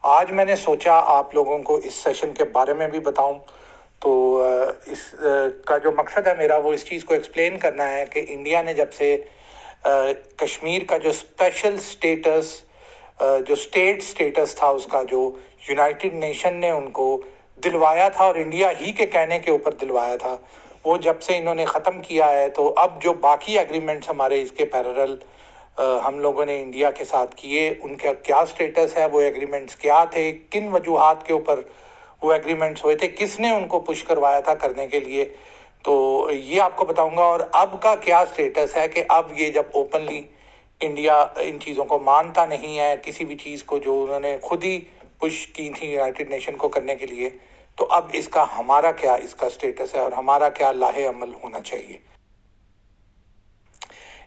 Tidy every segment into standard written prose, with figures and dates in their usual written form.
آج میں نے سوچا آپ لوگوں کو اس سیشن کے بارے میں بھی بتاؤں. تو اس کا جو مقصد ہے میرا وہ اس چیز کو ایکسپلین کرنا ہے کہ انڈیا نے جب سے کشمیر کا جو اسپیشل سٹیٹس جو اسٹیٹ سٹیٹس تھا اس کا جو یونائٹڈ نیشن نے ان کو دلوایا تھا اور انڈیا ہی کے کہنے کے اوپر دلوایا تھا، وہ جب سے انہوں نے ختم کیا ہے تو اب جو باقی ایگریمنٹس ہمارے اس کے پیرلل ہم لوگوں نے انڈیا کے ساتھ کیے، ان کا کیا سٹیٹس ہے، وہ ایگریمنٹس کیا تھے، کن وجوہات کے اوپر وہ ایگریمنٹس ہوئے تھے، کس نے ان کو پش کروایا تھا کرنے کے لیے، تو یہ آپ کو بتاؤں گا. اور اب کا کیا سٹیٹس ہے کہ اب یہ جب اوپنلی انڈیا ان چیزوں کو مانتا نہیں ہے، کسی بھی چیز کو جو انہوں نے خود ہی پش کی تھی یونائٹڈ نیشن کو کرنے کے لیے، تو اب اس کا ہمارا کیا اس کا سٹیٹس ہے اور ہمارا کیا لاہے عمل ہونا چاہیے.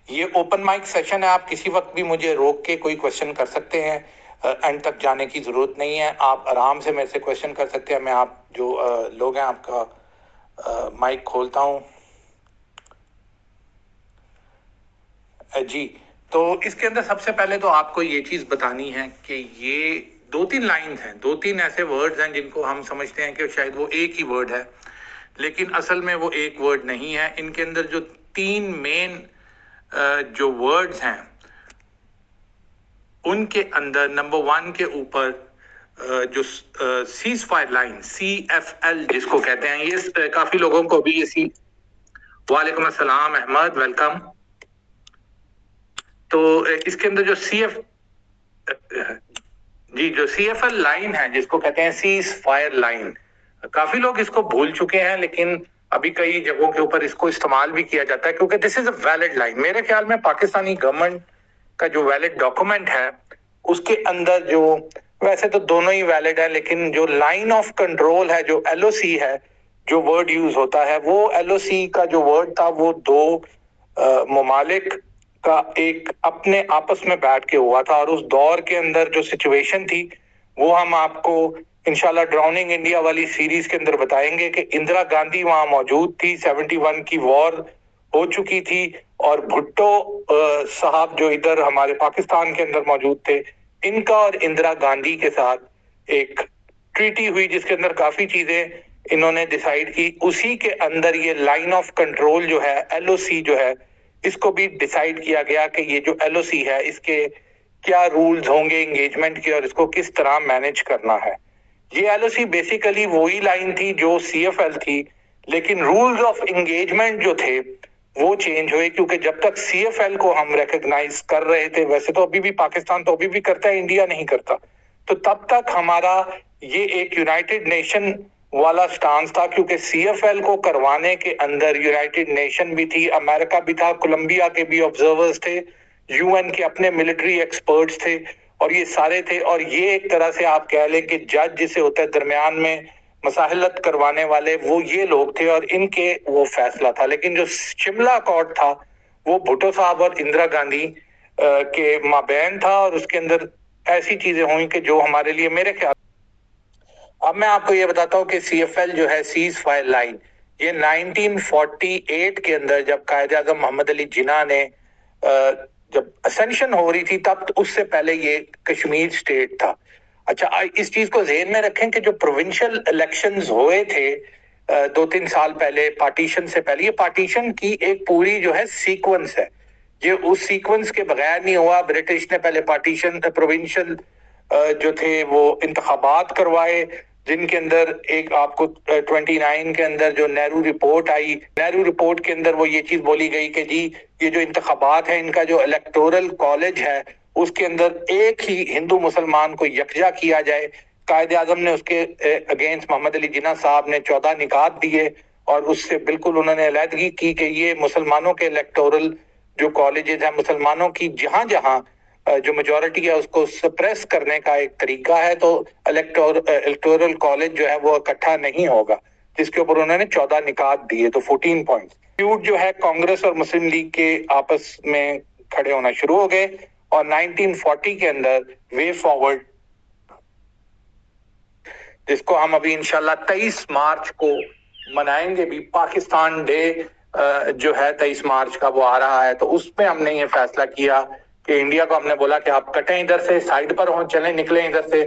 یہ اوپن مائک سیشن ہے، آپ کسی وقت بھی مجھے روک کے کوئی کوشچن کر سکتے ہیں، اینڈ تک جانے کی ضرورت نہیں ہے، آپ آرام سے میرے سے کوشچن کر سکتے ہیں. میں آپ جو لوگ ہیں آپ کا مائک کھولتا ہوں. جی، تو اس کے اندر سب سے پہلے تو آپ کو یہ چیز بتانی ہے کہ یہ دو تین لائنز ہیں، دو تین ایسے ورڈز ہیں جن کو ہم سمجھتے ہیں کہ شاید وہ ایک ہی ورڈ ہے، لیکن اصل میں وہ ایک ورڈ نہیں ہے. ان کے اندر جو تین مین جو ورڈز ہیں ان کے اندر نمبر 1 کے اوپر جو سیز فائر لائن CFL جس کو کہتے ہیں، یہ کافی لوگوں کو بھی وعلیکم السلام احمد، ویلکم. تو اس کے اندر جو جو CFL لائن ہے جس کو کہتے ہیں سیز فائر لائن، کافی لوگ اس کو بھول چکے ہیں، لیکن ابھی کئی جگہوں کے اوپر اس کو استعمال بھی کیا جاتا ہے کیونکہ دس از اے ویلڈ لائن. میرے خیال میں پاکستانی گورنمنٹ کا جو ویلڈ ڈاکومنٹ ہے اس کے اندر جو ویسے تو دونوں ہی ویلڈ ہے، لیکن جو لائن آف کنٹرول ہے، جو LOC ہے، جو ورڈ یوز ہوتا ہے، وہ LOC کا جو ورڈ تھا وہ دو ممالک کا ایک اپنے آپس میں بیٹھ کے ہوا تھا. اور اس دور کے اندر جو سچویشن تھی وہ ہم آپ کو انشاءاللہ ڈراؤننگ انڈیا والی سیریز کے اندر بتائیں گے کہ اندرا گاندھی وہاں موجود تھی، 71 کی وار ہو چکی تھی، اور بھٹو صاحب جو ادھر ہمارے پاکستان کے اندر موجود تھے، ان کا اور اندرا گاندھی کے ساتھ ایک ٹریٹی ہوئی جس کے اندر کافی چیزیں انہوں نے ڈیسائیڈ کی. اسی کے اندر یہ لائن آف کنٹرول جو ہے، LOC جو ہے، اس کو بھی ڈیسائیڈ کیا گیا کہ یہ جو LOC ہے اس کے کیا رولز ہوں گے انگیجمنٹ کے اور اس کو کس طرح مینج کرنا ہے. یہ LOC بیسیکلی وہی لائن تھی جو CFL تھی، لیکن رولز آف انگیجمنٹ جو تھے وہ چینج ہوئے کیونکہ جب تک CFL کو ہم ریکگنائز کر رہے تھے، ویسے تو ابھی بھی پاکستان تو ابھی بھی کرتا ہے، انڈیا نہیں کرتا، تو تب تک ہمارا یہ ایک یونائٹڈ نیشن والا سٹانس تھا کیونکہ CFL کو کروانے کے اندر یونائٹڈ نیشن بھی تھی، امریکہ بھی تھا، کولمبیا کے بھی آبزرورز تھے، UN کے اپنے ملٹری ایکسپرٹس تھے، اور یہ سارے تھے. اور یہ ایک طرح سے آپ کہہ لیں کہ جج جسے ہوتا ہے درمیان میں مصالحت کروانے والے، وہ یہ لوگ تھے اور ان کے وہ فیصلہ تھا. لیکن جو شملہ اکارڈ تھا وہ بھٹو صاحب اور اندرا گاندھی کے مابین تھا، اور اس کے اندر ایسی چیزیں ہوئیں کہ جو ہمارے لیے میرے خیال. اب میں آپ کو یہ بتاتا ہوں کہ CFL جو ہے سیز فائر لائن، یہ 1948 کے اندر جب قائد اعظم محمد علی جناح نے جب اسینشن ہو رہی تھی تب اس سے پہلے یہ کشمیر سٹیٹ تھا. اچھا، اس چیز کو ذہن میں رکھیں کہ جو پروونشل الیکشنز ہوئے تھے 2-3 سال پہلے پارٹیشن سے پہلے، یہ پارٹیشن کی ایک پوری جو ہے سیکوینس ہے، یہ اس سیکوینس کے بغیر نہیں ہوا. برٹش نے پہلے پارٹیشن پروونشل جو تھے وہ انتخابات کروائے، جن کے اندر ایک آپ کو 29 کے اندر جو نہرو رپورٹ آئی، نہرو رپورٹ کے اندر وہ یہ چیز بولی گئی کہ جی یہ جو انتخابات ہیں ان کا جو الیکٹورل کالج ہے اس کے اندر ایک ہی ہندو مسلمان کو یکجا کیا جائے. قائد اعظم نے اس کے اگینسٹ محمد علی جناح صاحب نے 14 نکات دیے اور اس سے بالکل انہوں نے علیحدگی کی کہ یہ مسلمانوں کے الیکٹورل جو کالجز ہیں، مسلمانوں کی جہاں جہاں جو میجورٹی ہے اس کو سپریس کرنے کا ایک طریقہ ہے، تو الیکٹورل کالج جو ہے وہ اکٹھا نہیں ہوگا، جس کے اوپر انہوں نے 14 نکات دیے، تو 14 پوائنٹس. ڈسپیوٹ جو ہے کانگریس اور مسلم لیگ کے آپس میں کھڑے ہونا شروع ہو گئے، اور 1940 کے اندر وے فارورڈ، جس کو ہم ابھی انشاءاللہ 23 مارچ کو منائیں گے بھی، پاکستان ڈے جو ہے 23 مارچ کا وہ آ رہا ہے، تو اس میں ہم نے یہ فیصلہ کیا کہ انڈیا کو ہم نے بولا کہ آپ کٹیں ادھر سے، سائیڈ پر ہوں، چلیں نکلیں ادھر سے،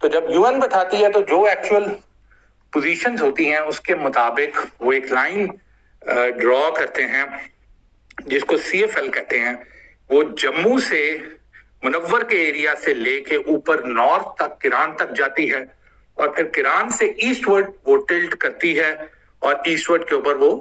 تو جب UN بتاتی ہے تو جو ایکچوئل پوزیشنز ہوتی ہیں اس کے مطابق وہ ایک لائن ڈرا کرتے ہیں جس کو CFL کہتے ہیں. وہ جموں سے منور کے ایریا سے لے کے اوپر نارتھ تک کران تک جاتی ہے اور پھر کران سے ایسٹ ورڈ وہ ٹلٹ کرتی ہے اور ایسٹ ورڈ کے اوپر وہ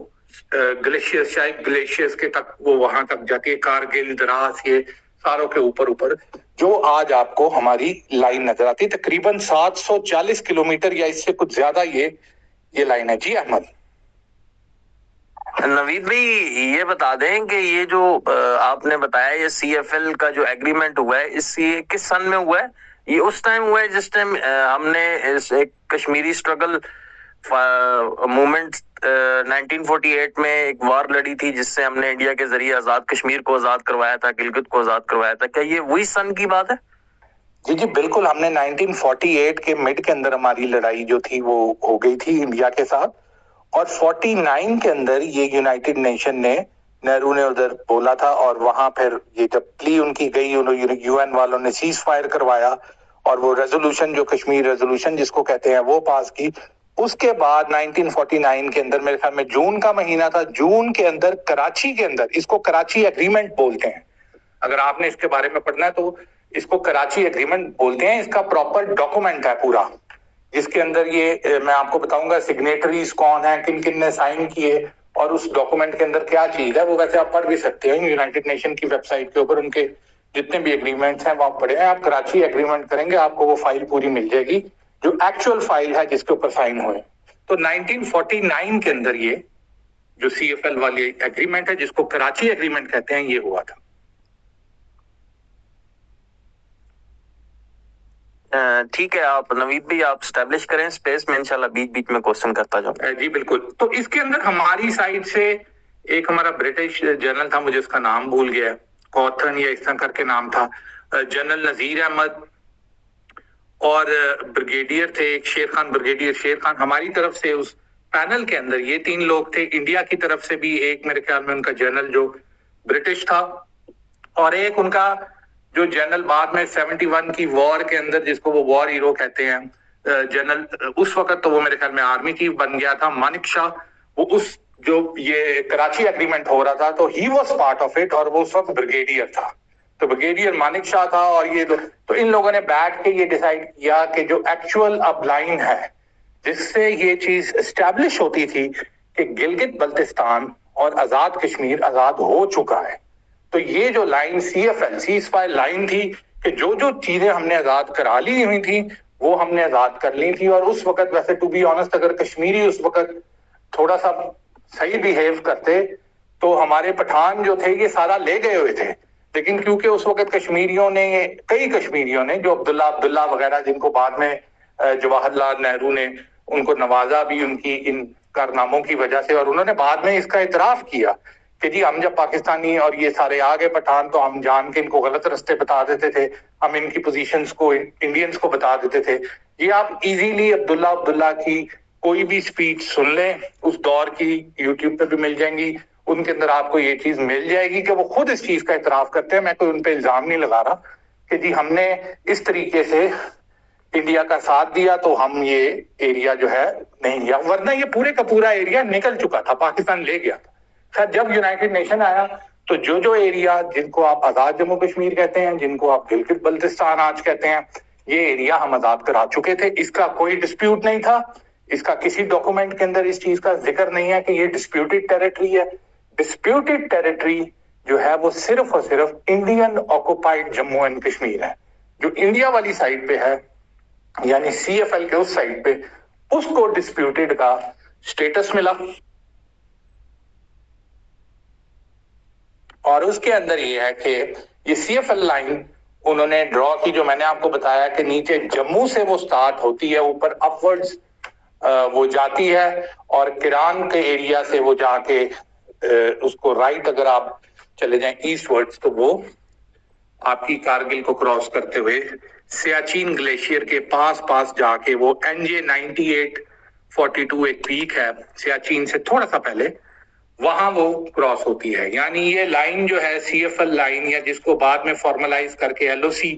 گلیشیئر شاید گلیشیئرز کے تک وہ وہاں تک جاتی ہے. کارگل دراس یہ ساروں کے اوپر جو آج آپ کو ہماری لائن نظر آتی ہے تقریباً 740 کلومیٹر یا اس سے کچھ زیادہ یہ لائن ہے. جی احمد. نوید بھائی یہ بتا دیں کہ یہ جو آپ نے بتایا یہ CFL کا جو ایگریمنٹ ہوا ہے اس سے کس سن میں ہوا ہے؟ یہ اس ٹائم ہوا ہے جس ٹائم ہم نے ایک کشمیری سٹرگل موومنٹ 1948 میں ایک وار لڑی تھی جس سے ہم نے انڈیا کے ذریعے آزاد کشمیر کو آزاد کروایا تھا, گلگت کو آزاد کروایا تھا. کیا یہ وہی سن کی بات ہے؟ جی بالکل. ہم نے 1948 کے مڈ کے اندر ہماری لڑائی جو تھی وہ ہو گئی تھی انڈیا کے ساتھ اور 49 کے اندر یہ یونائٹڈ نیشن نے نہرو نے ادھر بولا تھا اور وہاں پھر یہ جب پلی ان کی گئی UN والوں نے سیز فائر کروایا اور وہ ریزولوشن جو کشمیر ریزولوشن جس کو کہتے ہیں وہ پاس کی. اس کے بعد 1949 کے اندر میرے خیال میں جون کا مہینہ تھا, جون کے اندر کراچی کے اندر اس کو کراچی ایگریمنٹ بولتے ہیں. اگر آپ نے اس کے بارے میں پڑھنا ہے تو اس کو کراچی ایگریمنٹ بولتے ہیں. اس کا پراپر ڈاکومنٹ ہے پورا جس کے اندر یہ میں آپ کو بتاؤں گا سگنیٹریز کون ہیں, کن کن نے سائن کیے اور اس ڈاکومنٹ کے اندر کیا چیز ہے. وہ ویسے آپ پڑھ بھی سکتے ہیں یونائٹڈ نیشن کی ویب سائٹ کے اوپر ان کے جتنے بھی ایگریمنٹس ہیں وہ آپ پڑھیں. آپ کراچی ایگریمنٹ کریں گے آپ کو وہ فائل پوری مل جائے گی جو ایکچوئل فائل ہے جس کے اوپر سائن ہوئے. تو 1949 کے اندر یہ جو CFL والی ایگریمنٹ ہے جس کو کراچی ایگریمنٹ کہتے ہیں یہ ہوا تھا. ٹھیک ہے, آپ نوید بھی آپ اسٹیبلش کریں اسپیس میں, انشاءاللہ بیچ بیچ میں کوسچن کرتا جاؤں. جی بالکل. تو اس کے اندر ہماری سائڈ سے ایک ہمارا برٹش جنرل تھا, مجھے اس کا نام بھول گیا, کوتھن یا اس طرح کر کے نام تھا, جنرل نذیر احمد اور بریگیڈیئر تھے ایک شیر خان, بریگیڈیئر شیر خان. ہماری طرف سے اس پینل کے اندر یہ 3 لوگ تھے. انڈیا کی طرف سے بھی ایک میرے خیال میں ان کا جنرل جو برٹش تھا اور ایک ان کا جو جنرل بعد میں 71 کی وار کے اندر جس کو وہ وار ہیرو کہتے ہیں جنرل, اس وقت تو وہ میرے خیال میں آرمی چیف بن گیا تھا, مانک شاہ. وہ اس جو یہ کراچی ایگریمنٹ ہو رہا تھا تو he was part of it اور وہ اس وقت بریگیڈیئر تھا. تو بریگیڈیئر مانک شاہ تھا اور یہ تو ان لوگوں نے بیٹھ کے یہ ڈیسائیڈ کیا کہ جو ایکچوئل اب لائن ہے جس سے یہ چیز اسٹیبلش ہوتی تھی کہ گلگت بلتستان اور آزاد کشمیر آزاد ہو چکا ہے. تو یہ جو line CFL cease fire line تھی کہ جو چیزیں ہم نے آزاد کرا لی ہوئی تھی وہ ہم نے آزاد کر لی تھی. اور اس وقت ویسے ٹو بی آنےسٹ اگر کشمیری اس وقت تھوڑا سا صحیح بیہیو کرتے تو ہمارے پٹھان جو تھے یہ سارا لے گئے ہوئے تھے. لیکن کیونکہ اس وقت کشمیریوں نے کئی کشمیریوں نے جو عبداللہ وغیرہ جن کو بعد میں جواہر لال نہرو نے ان کو نوازا بھی ان کی ان کارناموں کی وجہ سے, اور انہوں نے بعد میں اس کا اعتراف کیا کہ جی ہم جب پاکستانی اور یہ سارے آگے پٹھان تو ہم جان کے ان کو غلط رستے بتا دیتے تھے, ہم ان کی پوزیشنز کو انڈینز کو بتا دیتے تھے. یہ آپ ایزیلی عبداللہ کی کوئی بھی سپیچ سن لیں, اس دور کی یوٹیوب پہ بھی مل جائیں گی, ان کے اندر آپ کو یہ چیز مل جائے گی کہ وہ خود اس چیز کا اعتراف کرتے ہیں. میں کوئی ان پہ الزام نہیں لگا رہا کہ جی ہم نے اس طریقے سے انڈیا کا ساتھ دیا تو ہم یہ ایریا جو ہے نہیں لیا, ورنہ یہ پورے کا پورا ایریا نکل چکا تھا, پاکستان لے گیا تھا. خیر جب یونائٹڈ نیشن آیا تو جو ایریا جن کو آپ آزاد جموں کشمیر کہتے ہیں, جن کو آپ گلگت بلتستان آج کہتے ہیں, یہ ایریا ہم آزاد کرا چکے تھے. اس کا کوئی ڈسپیوٹ نہیں تھا, اس کا کسی ڈاکومنٹ کے اندر اس چیز کا ذکر نہیں ہے کہ یہ ڈسپیوٹڈ ٹیریٹری ہے. ڈسپیوٹڈ ٹیریٹری جو ہے وہ صرف اور صرف Indian occupied Jammu and Kashmir ہے, جو انڈیا والی سائڈ پہ ہے یعنی CFL کے اس سائڈ پہ اس کو ڈسپیوٹڈ کا سٹیٹس ملا. اور اس کے اندر یہ ہے کہ یہ CFL لائن انہوں نے ڈرا کی جو میں نے آپ کو بتایا کہ نیچے جموں سے وہ سٹارٹ ہوتی ہے, اوپر اپورڈز وہ جاتی ہے اور کران کے ایریا سے وہ جا کے اس کو رائٹ اگر آپ چلے جائیں ایسٹ ورڈز تو وہ آپ کی کارگل کو کراس کرتے ہوئے سیاچین گلیشیئر کے پاس جا کے وہ NJ9842 ایک پیک ہے سیاچین سے تھوڑا سا پہلے, وہاں وہ کراس ہوتی ہے. یعنی یہ لائن جو ہے CFL لائن یا جس کو بعد میں فارملائز کر کے LOC